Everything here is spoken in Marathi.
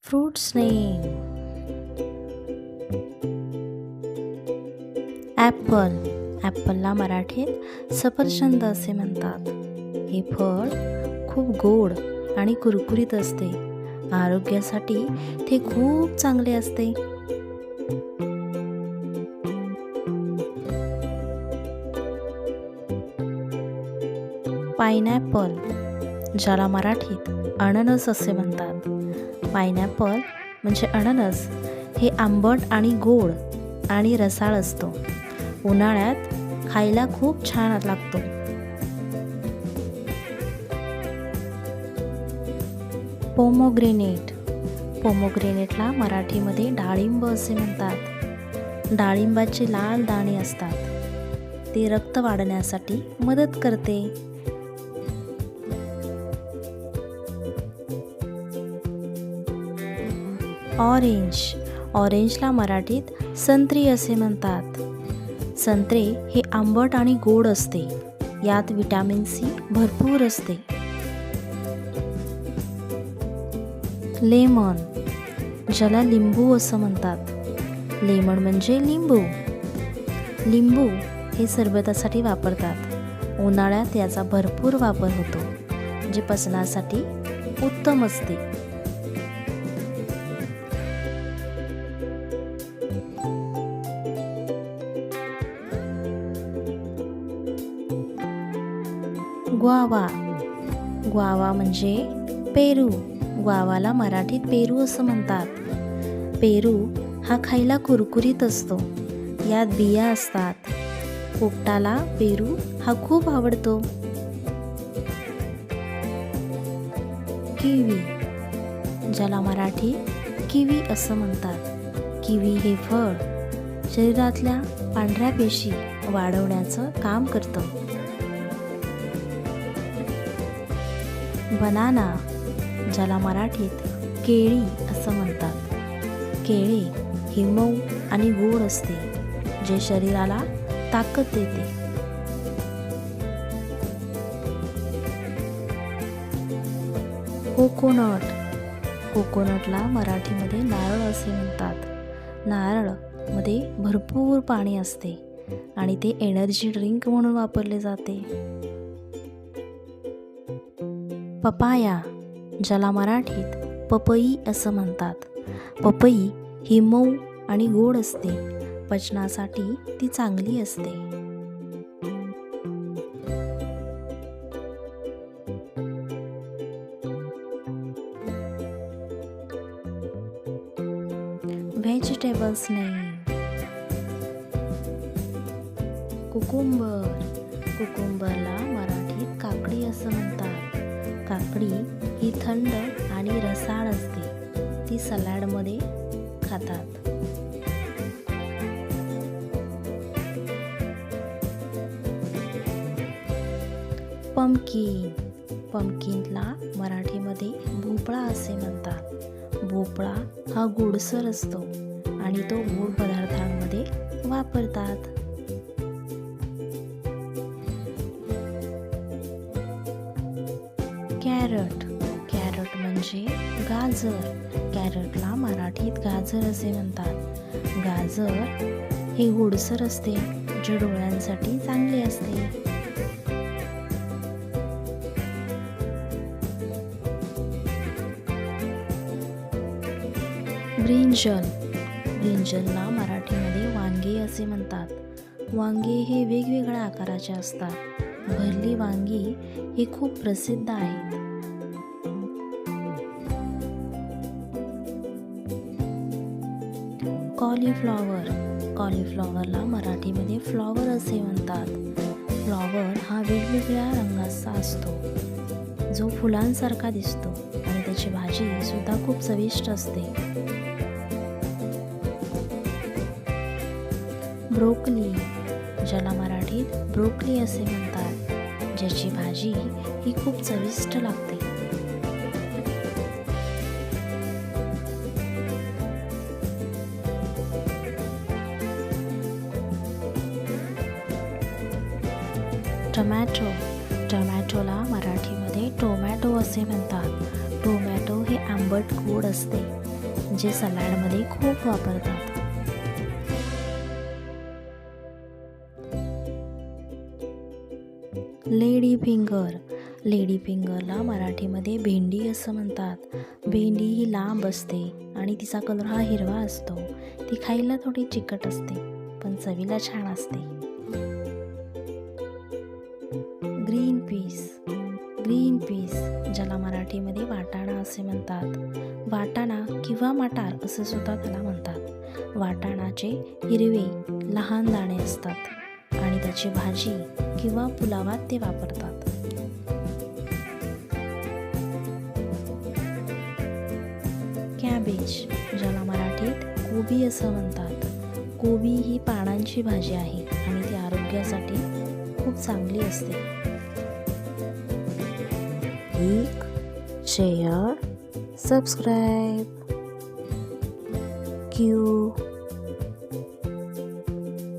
Fruits name. ॲपल. ॲपलला मराठीत सफरचंद असे म्हणतात. हे फळ खूप गोड आणि कुरकुरीत असते. आरोग्यासाठी ते खूप चांगले असते. पाइनॲपल, ज्याला मराठीत अननस असे म्हणतात. पाइनॲपल म्हणजे अननस हे आंबट आणि गोड आणि रसाळ असतो. उन्हाळ्यात खायला खूप छान लागतो. पोमोग्रेनेट. पोमोग्रेनेटला मराठीमध्ये डाळिंब असे म्हणतात. डाळिंबाचे लाल दाणे असतात. ते रक्त वाढण्यासाठी मदत करते. ऑरेंज. ऑरेंजला मराठीत संत्री असे म्हणतात. संत्रे हे आंबट आणि गोड असते. यात विटॅमिन सी भरपूर असते. लेमन, ज्याला लिंबू असं म्हणतात. लेमन म्हणजे लिंबू. लिंबू हे सरबतासाठी वापरतात. उन्हाळ्यात याचा भरपूर वापर होतो, जे पचनासाठी उत्तम असते. ग्वावा. ग्वावा म्हणजे पेरू. ग्वावाला मराठीत पेरू असं म्हणतात. पेरू हा खायला कुरकुरीत असतो. यात बिया असतात. पोपटाला पेरू हा खूप आवडतो. किवी, ज्याला मराठीत किवी असं म्हणतात. किवी हे फळ शरीरातल्या पांढऱ्या पेशी वाढवण्याचं काम करतं. बनाना, ज्याला मराठीत केळी असं म्हणतात. केळी ही मऊ आणि गोड असते, जे शरीराला ताकद देते. कोकोनट. कोकोनटला मराठीमध्ये नारळ असे म्हणतात. नारळमध्ये भरपूर पाणी असते आणि ते एनर्जी ड्रिंक म्हणून वापरले जाते. पपाया, ज्याला मराठीत पपई असं म्हणतात. पपई ही मऊ आणि गोड असते. पचनासाठी ती चांगली असते. Vegetables name. कुकुंबर. कुकुंबरला मराठीत काकडी असं म्हणतात. काकडी ही थंड आणि रसाळ असते. ती सलाडमध्ये खातात. पंपकिन. पंपकिनला मराठीमध्ये भोपळा असे म्हणतात. भोपळा हा गोडसर असतो आणि तो गोड पदार्थांमध्ये वापरतात. कॅरट. कॅरट म्हणजे गाजर. कॅरटला मराठीत गाजर असे म्हणतात. गाजर हे गोडसर असते, जे डोळ्यांसाठी चांगले असते. ब्रिंजल. ब्रिंजलला मराठीमध्ये वांगे असे म्हणतात. वांगे हे वेगवेगळ्या आकाराचे असतात. भरली वांगी ही खूप प्रसिद्ध आहेत. कॉलीफ्लॉवर. कॉलीफ्लॉवरला मराठीमध्ये फ्लॉवर असे म्हणतात. फ्लॉवर हा वेगवेगळ्या रंगाचा असतो, जो फुलांसारखा दिसतो आणि त्याची भाजी सुद्धा खूप चविष्ट असते. ब्रोकली, ज्याला मराठीत ब्रोकली असे म्हणतात. ज्याची भाजी ही खूप चविष्ट लागते. टोमॅटो. टोमॅटोला मराठीमध्ये टोमॅटो असे म्हणतात. टोमॅटो हे आंबट गोड असते. जे सलाडमध्ये खूप वापरतात. लेडी फिंगरला मराठीमध्ये भेंडी असं म्हणतात. भेंडी ही लांब असते आणि तिचा कलर हा हिरवा असतो. ती खायला थोडी चिकट असते पण चवीला छान असते. ग्रीन पीस ज्याला मराठीमध्ये वाटाणा असे म्हणतात. वाटाणा किंवा मटार असे सुद्धा त्याला म्हणतात. वाटाणाचे हिरवे लहान दाणे असतात आणि त्याची भाजी किंवा पुलावात ते वापरतात. कॅबेज ज्याला मराठीत कोबी असं म्हणतात. कोबी ही पानांची भाजी आहे आणि ती आरोग्यासाठी खूप चांगली असते. Like, share, subscribe. Thank you.